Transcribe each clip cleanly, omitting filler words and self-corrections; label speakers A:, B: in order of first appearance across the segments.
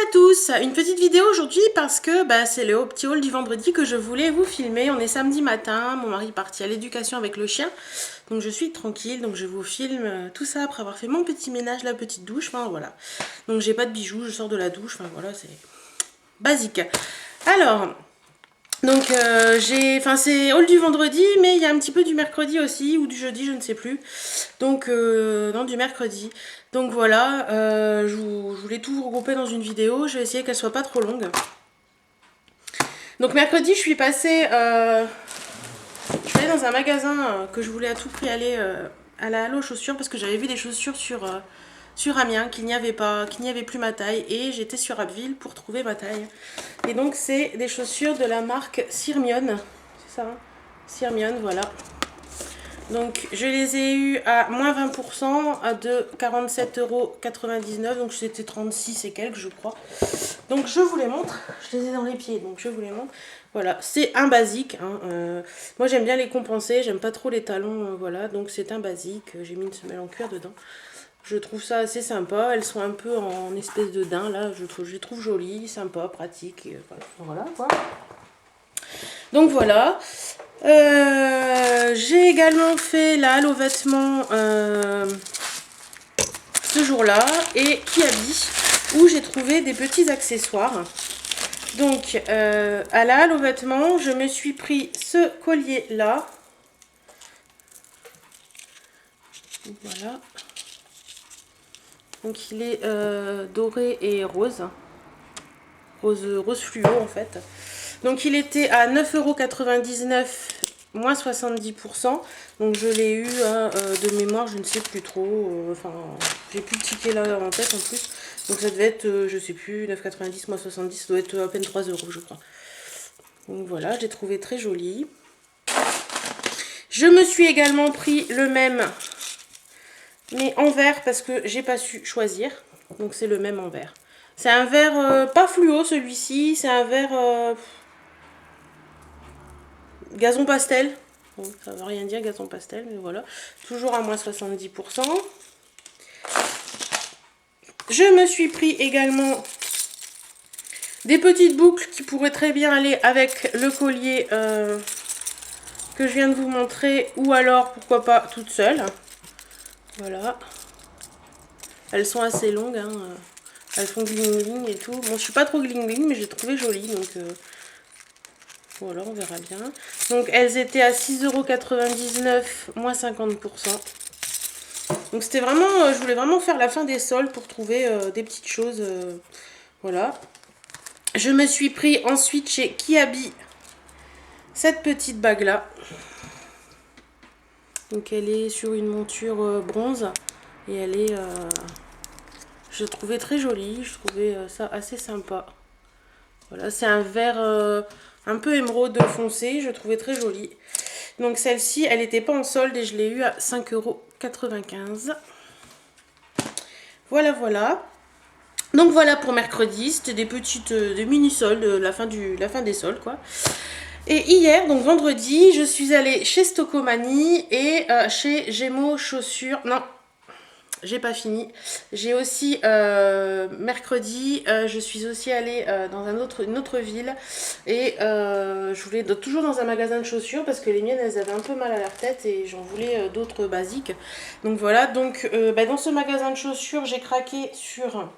A: à tous, une petite vidéo aujourd'hui parce que c'est le petit haul du vendredi que je voulais vous filmer. On est samedi matin, mon mari est parti à l'éducation avec le chien, donc je suis tranquille, donc je vous filme tout ça après avoir fait mon petit ménage, la petite douche, enfin voilà. Donc j'ai pas de bijoux, je sors de la douche, enfin voilà, c'est basique. Alors, donc c'est haul du vendredi, mais il y a un petit peu du mercredi aussi, ou du jeudi, je ne sais plus. Donc, non, du mercredi. Donc voilà, je voulais tout regrouper dans une vidéo. Je vais essayer qu'elle soit pas trop longue. Donc mercredi, je suis passée, je suis allée dans un magasin que je voulais à tout prix aller à la Halle aux chaussures parce que j'avais vu des chaussures sur Amiens qu'il n'y avait pas, qu'il n'y avait plus ma taille, et j'étais sur Abbeville pour trouver ma taille. Et donc c'est des chaussures de la marque Sirmione, c'est ça, hein, Sirmione, voilà. Donc je les ai eues à moins 20% de 47,99 €, donc c'était 36 et quelques je crois. Donc je vous les montre, je les ai dans les pieds, donc je vous les montre. Voilà, c'est un basique, hein. Moi j'aime bien les compenser, j'aime pas trop les talons, voilà, donc c'est un basique. J'ai mis une semelle en cuir dedans. Je trouve ça assez sympa, elles sont un peu en espèce de daim là, je les trouve jolies, sympa, pratiques, voilà quoi. Donc voilà. J'ai également fait la halle aux vêtements ce jour-là, et Kiabi, où j'ai trouvé des petits accessoires. Donc à la halle aux vêtements, je me suis pris ce collier là. Voilà. Donc il est doré et rose. Rose fluo en fait. Donc il était à 9,99 €, moins 70%. Donc je l'ai eu de mémoire, je ne sais plus trop. Enfin, j'ai plus le ticket là en tête en plus. Donc ça devait être, je sais plus, 9,90 moins 70, ça doit être à peine 3 € je crois. Donc voilà, j'ai trouvé très joli. Je me suis également pris le même, mais en vert parce que j'ai pas su choisir. Donc c'est le même en vert. C'est un vert pas fluo celui-ci, c'est un vert gazon pastel. Bon, ça veut rien dire gazon pastel, mais voilà. Toujours à moins 70%. Je me suis pris également des petites boucles qui pourraient très bien aller avec le collier que je viens de vous montrer, ou alors pourquoi pas toute seule. Voilà. Elles sont assez longues, hein. Elles font gling gling et tout. Bon, je suis pas trop gling gling, mais j'ai trouvé joli, donc voilà, on verra bien. Donc elles étaient à 6,99 €, moins 50%. Donc c'était vraiment, je voulais vraiment faire la fin des soldes pour trouver des petites choses. Voilà. Je me suis pris ensuite chez Kiabi cette petite bague là. Donc elle est sur une monture bronze, et elle est, je trouvais très jolie, je trouvais ça assez sympa. Voilà, c'est un vert un peu émeraude foncé, je trouvais très joli. Donc celle-ci, elle n'était pas en solde et je l'ai eu à 5,95 €. Voilà, voilà. Donc voilà pour mercredi, c'était des petites, des mini-soldes, la fin des soldes quoi. Et hier, donc vendredi, je suis allée chez Stocomanie et chez Gémeaux Chaussures. Non, j'ai pas fini. J'ai aussi, mercredi, je suis aussi allée dans une autre ville. Et je voulais toujours dans un magasin de chaussures parce que les miennes, elles avaient un peu mal à leur tête et j'en voulais d'autres basiques. Donc voilà, donc dans ce magasin de chaussures, j'ai craqué sur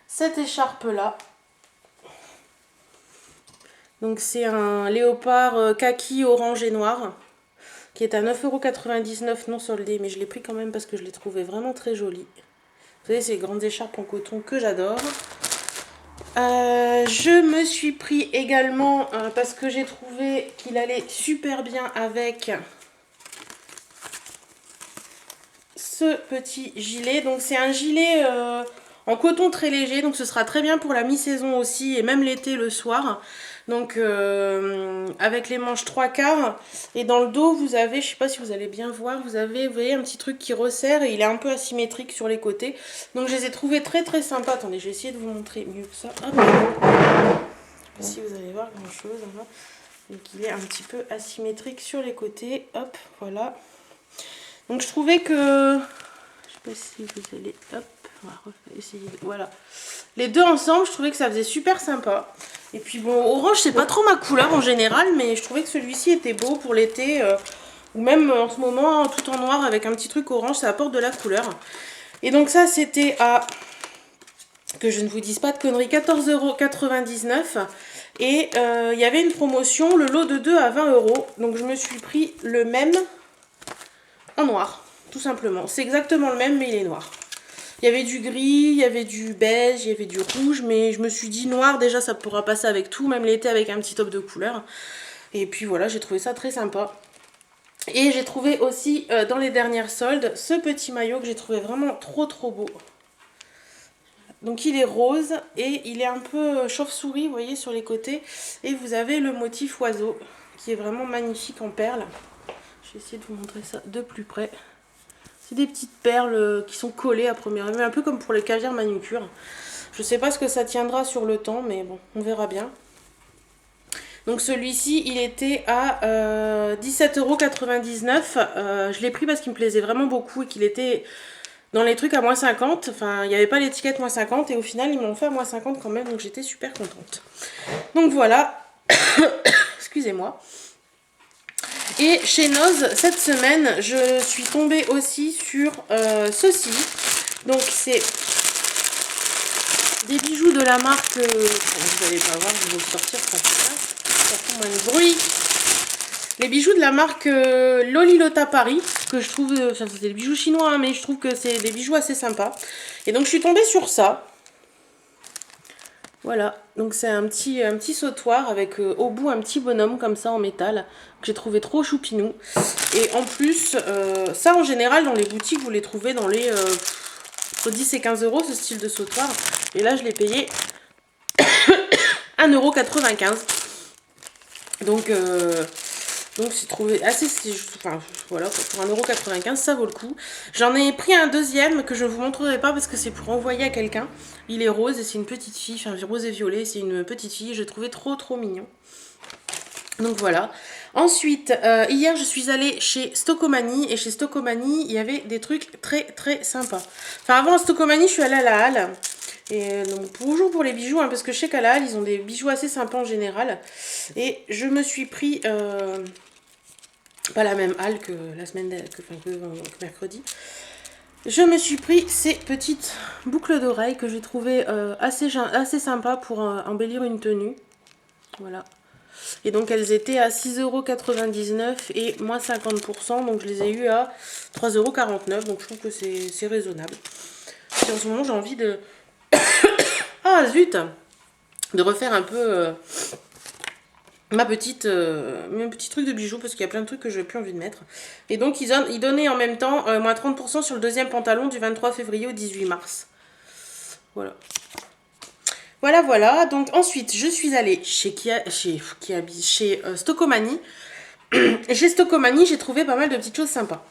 A: cette écharpe-là. Donc c'est un léopard kaki, orange et noir, qui est à 9,99 € non soldé, mais je l'ai pris quand même parce que je l'ai trouvé vraiment très joli. Vous savez, ces grandes écharpes en coton que j'adore. Je me suis pris également, parce que j'ai trouvé qu'il allait super bien avec ce petit gilet. Donc c'est un gilet en coton très léger, donc ce sera très bien pour la mi-saison aussi, et même l'été le soir. Donc avec les manches 3/4, et dans le dos vous avez, je sais pas si vous allez bien voir, vous voyez un petit truc qui resserre, et il est un peu asymétrique sur les côtés. Donc je les ai trouvés très très sympas. Attendez, je vais essayer de vous montrer mieux que ça. Hop. Je sais pas si vous allez voir grand chose. Hein. Donc il est un petit peu asymétrique sur les côtés. Hop, voilà. Donc je trouvais que, je sais pas si vous allez, hop, On va essayer de... Voilà. Les deux ensemble, je trouvais que ça faisait super sympa. Et puis bon, orange, c'est pas trop ma couleur en général, mais je trouvais que celui-ci était beau pour l'été. Ou même en ce moment, tout en noir avec un petit truc orange, ça apporte de la couleur. Et donc ça, c'était à... Que je ne vous dise pas de conneries, 14,99 €. Et il y avait une promotion, le lot de 2 à 20 €. Donc je me suis pris le même en noir, tout simplement. C'est exactement le même, mais il est noir. Il y avait du gris, il y avait du beige, il y avait du rouge, mais je me suis dit noir, déjà ça pourra passer avec tout, même l'été avec un petit top de couleur. Et puis voilà, j'ai trouvé ça très sympa. Et j'ai trouvé aussi dans les dernières soldes ce petit maillot que j'ai trouvé vraiment trop beau. Donc il est rose et il est un peu chauve-souris, vous voyez, sur les côtés. Et vous avez le motif oiseau qui est vraiment magnifique en perles. Je vais essayer de vous montrer ça de plus près. C'est des petites perles qui sont collées à première vue, un peu comme pour les caviars manucure. Je sais pas ce que ça tiendra sur le temps, mais bon, on verra bien. Donc celui-ci, il était à 17,99 €. Je l'ai pris parce qu'il me plaisait vraiment beaucoup et qu'il était dans les trucs à moins 50. Enfin, il n'y avait pas l'étiquette moins 50 et au final, ils m'ont fait à moins 50 quand même, donc j'étais super contente. Donc voilà, excusez-moi. Et chez Noz, cette semaine, je suis tombée aussi sur ceci. Donc c'est des bijoux de la marque... vous n'allez pas voir, je vais vous le sortir, ça fait moins de bruit. Les bijoux de la marque Lolilota Paris, que je trouve... Enfin, c'est des bijoux chinois, hein, mais je trouve que c'est des bijoux assez sympas. Et donc je suis tombée sur ça. Voilà, donc c'est un petit sautoir avec au bout un petit bonhomme comme ça en métal que j'ai trouvé trop choupinou. Et en plus, ça en général dans les boutiques vous les trouvez dans les entre 10 et 15 € ce style de sautoir. Et là je l'ai payé 1,95 €. Donc c'est trouvé assez... Enfin voilà, pour 1,95 € ça vaut le coup. J'en ai pris un deuxième que je ne vous montrerai pas parce que c'est pour envoyer à quelqu'un. Il est rose et c'est une petite fille, enfin rose et violet, c'est une petite fille. Je l'ai trouvé trop mignon. Donc voilà. Ensuite, hier je suis allée chez Stockomanie et chez Stockomanie il y avait des trucs très sympas. Enfin avant Stockomanie je suis allée à la Halle. Et donc toujours pour les bijoux, hein, parce que je sais qu'à la Halle ils ont des bijoux assez sympas en général. Et je me suis pris... pas la même halle que la semaine que mercredi. Je me suis pris ces petites boucles d'oreilles que j'ai trouvées assez sympa pour embellir une tenue. Voilà. Et donc elles étaient à 6,99 € et moins 50%. Donc je les ai eues à 3,49 €. Donc je trouve que c'est raisonnable. Et en ce moment j'ai envie de... ah zut, de refaire un peu... mon petit truc de bijoux parce qu'il y a plein de trucs que je n'ai plus envie de mettre. Et donc ils donnaient en même temps moins 30% sur le deuxième pantalon du 23 février au 18 mars. Voilà. Voilà. Donc ensuite je suis allée chez Stockomanie. Et chez Stockomanie j'ai trouvé pas mal de petites choses sympas.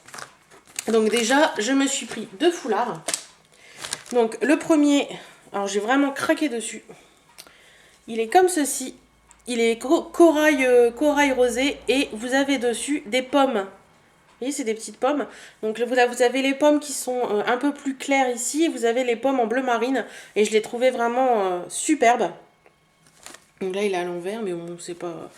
A: Donc déjà je me suis pris 2 foulards. Donc le premier, alors j'ai vraiment craqué dessus. Il est comme ceci. Il est corail rosé et vous avez dessus des pommes. Vous voyez, c'est des petites pommes. Donc vous avez les pommes qui sont un peu plus claires ici et vous avez les pommes en bleu marine. Et je les trouvais vraiment superbes. Donc là, il est à l'envers, mais bon, c'est pas...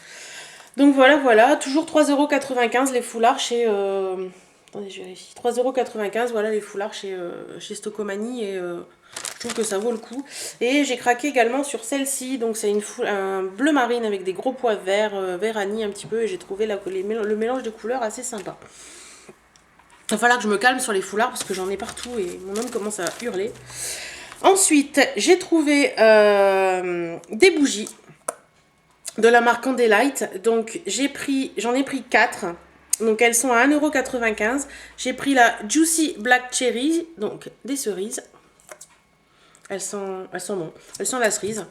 A: Donc voilà. Toujours 3,95 € les foulards chez... Attendez, je vérifie. 3,95 €, voilà, les foulards chez Stockomanie et... je trouve que ça vaut le coup. Et j'ai craqué également sur celle-ci. Donc c'est un bleu marine avec des gros pois verts, vert anis un petit peu. Et j'ai trouvé le mélange de couleurs assez sympa. Il va falloir que je me calme sur les foulards parce que j'en ai partout et mon homme commence à hurler. Ensuite, j'ai trouvé des bougies de la marque Candlelight. Donc j'en ai pris 4. Donc elles sont à 1,95 €. J'ai pris la Juicy Black Cherry, donc des cerises. Elles sont bonnes. Elles sont la cerise.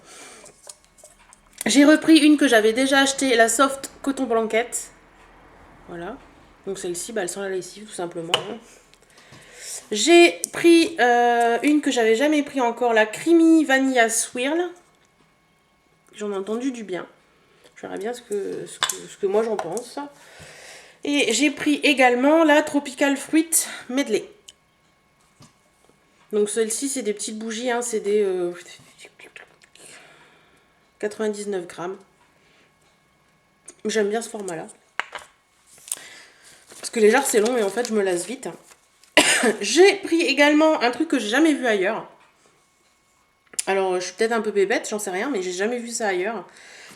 A: J'ai repris une que j'avais déjà achetée, la Soft Coton Blanquette. Voilà. Donc celle-ci, elles sont la lessive tout simplement. J'ai pris une que j'avais jamais pris encore, la Creamy Vanilla Swirl. J'en ai entendu du bien. Je verrai bien ce que moi j'en pense. Et j'ai pris également la Tropical Fruit Medley. Donc celle-ci, c'est des petites bougies, hein, c'est des 99 grammes. J'aime bien ce format-là. Parce que les jarres, c'est long et en fait, je me lasse vite. J'ai pris également un truc que j'ai jamais vu ailleurs. Alors, je suis peut-être un peu bébête, j'en sais rien, mais j'ai jamais vu ça ailleurs.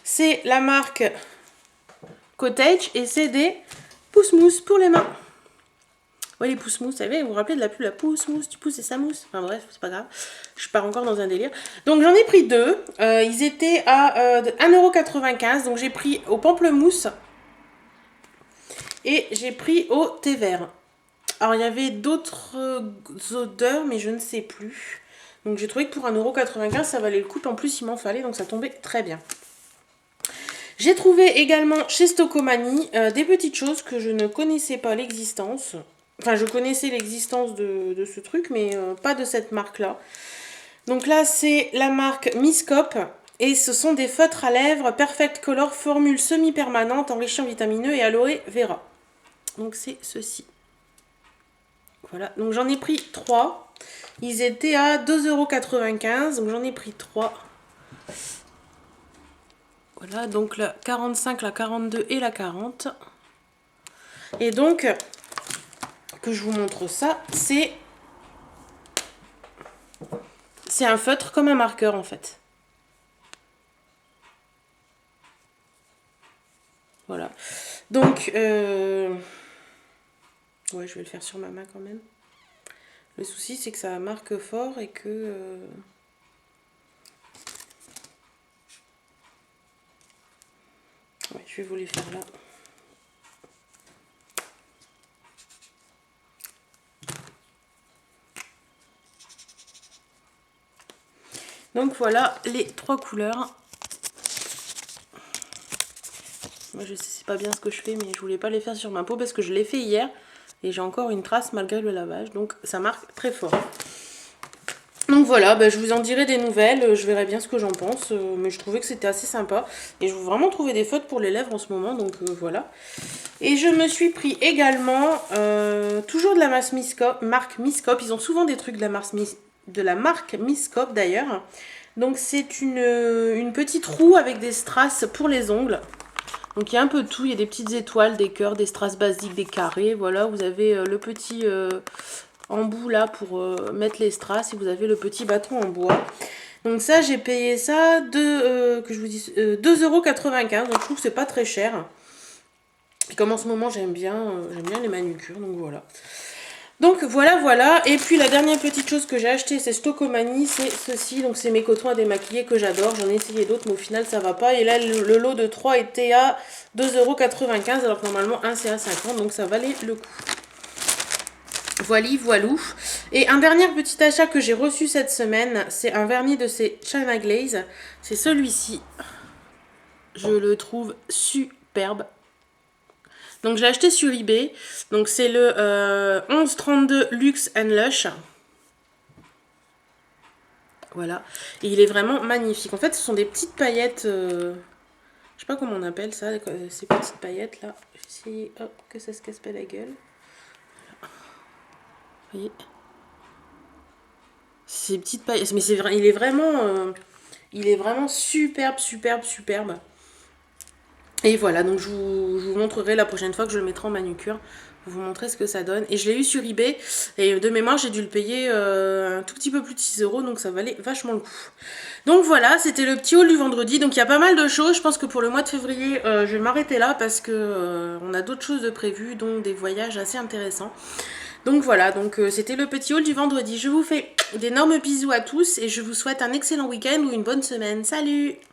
A: C'est la marque Cottage et c'est des pousse-mousse pour les mains. Ouais, les pousse-mousse, vous savez, vous vous rappelez de la pub, la pousse-mousse, tu pousses et ça mousse. Enfin bref, c'est pas grave, je pars encore dans un délire. Donc j'en ai pris deux, ils étaient à 1,95 €, donc j'ai pris au pamplemousse et j'ai pris au thé vert. Alors il y avait d'autres odeurs, mais je ne sais plus. Donc j'ai trouvé que pour 1,95 € ça valait le coup, en plus il m'en fallait, donc ça tombait très bien. J'ai trouvé également chez Stocomanie des petites choses que je ne connaissais pas l'existence. Enfin, je connaissais l'existence de ce truc, mais pas de cette marque-là. Donc là, c'est la marque Miscop. Et ce sont des feutres à lèvres Perfect Color formule semi-permanente enrichie en vitamine E et aloe vera. Donc c'est ceci. Voilà, donc j'en ai pris 3. Ils étaient à 2,95 €, donc j'en ai pris 3. Voilà, donc la 45, la 42 et la 40. Et donc, que je vous montre ça, c'est un feutre comme un marqueur en fait. Voilà. Donc, ouais, je vais le faire sur ma main quand même. Le souci, c'est que ça marque fort et que... Ouais, je vais vous les faire là. Donc voilà les 3 couleurs. Moi je sais pas bien ce que je fais, mais je voulais pas les faire sur ma peau parce que je l'ai fait hier. Et j'ai encore une trace malgré le lavage. Donc ça marque très fort. Donc voilà, bah, je vous en dirai des nouvelles. Je verrai bien ce que j'en pense. Mais je trouvais que c'était assez sympa. Et je veux vraiment trouver des feutres pour les lèvres en ce moment. Donc voilà. Et je me suis pris également, toujours de la marque Miscop. Ils ont souvent des trucs de la marque Miscop d'ailleurs. Donc c'est une petite roue avec des strass pour les ongles. Donc il y a un peu de tout, il y a des petites étoiles, des cœurs, des strass basiques, des carrés. Voilà, vous avez le petit embout là pour mettre les strass et vous avez le petit bâton en bois. Donc ça, j'ai payé ça 2,95 €, donc je trouve que c'est pas très cher. Et comme en ce moment j'aime bien les manucures, donc voilà. Donc voilà. Et puis la dernière petite chose que j'ai acheté, c'est Stocomanie, c'est ceci. Donc c'est mes cotons à démaquiller que j'adore. J'en ai essayé d'autres, mais au final ça va pas. Et là le lot de 3 était à 2,95 € alors que normalement un c'est à 50 €, donc ça valait le coup. Voilou. Et un dernier petit achat que j'ai reçu cette semaine, c'est un vernis de chez China Glaze. C'est celui-ci. Je le trouve superbe. Donc j'ai acheté sur eBay. Donc c'est le 1132 Luxe and Lush. Voilà. Et il est vraiment magnifique. En fait, ce sont des petites paillettes. Je sais pas comment on appelle ça, ces petites paillettes là. Je vais essayer que ça se casse pas la gueule. Voilà. Vous voyez, ces petites paillettes. Mais c'est vrai, il est vraiment superbe. Et voilà, donc je vous montrerai la prochaine fois que je le mettrai en manucure. Vous montrer ce que ça donne. Et je l'ai eu sur eBay. Et de mémoire, j'ai dû le payer un tout petit peu plus de 6 €. Donc ça valait vachement le coup. Donc voilà, c'était le petit haul du vendredi. Donc il y a pas mal de choses. Je pense que pour le mois de février, je vais m'arrêter là. Parce que on a d'autres choses de prévues. Dont des voyages assez intéressants. Donc voilà, donc c'était le petit haul du vendredi. Je vous fais d'énormes bisous à tous. Et je vous souhaite un excellent week-end ou une bonne semaine. Salut!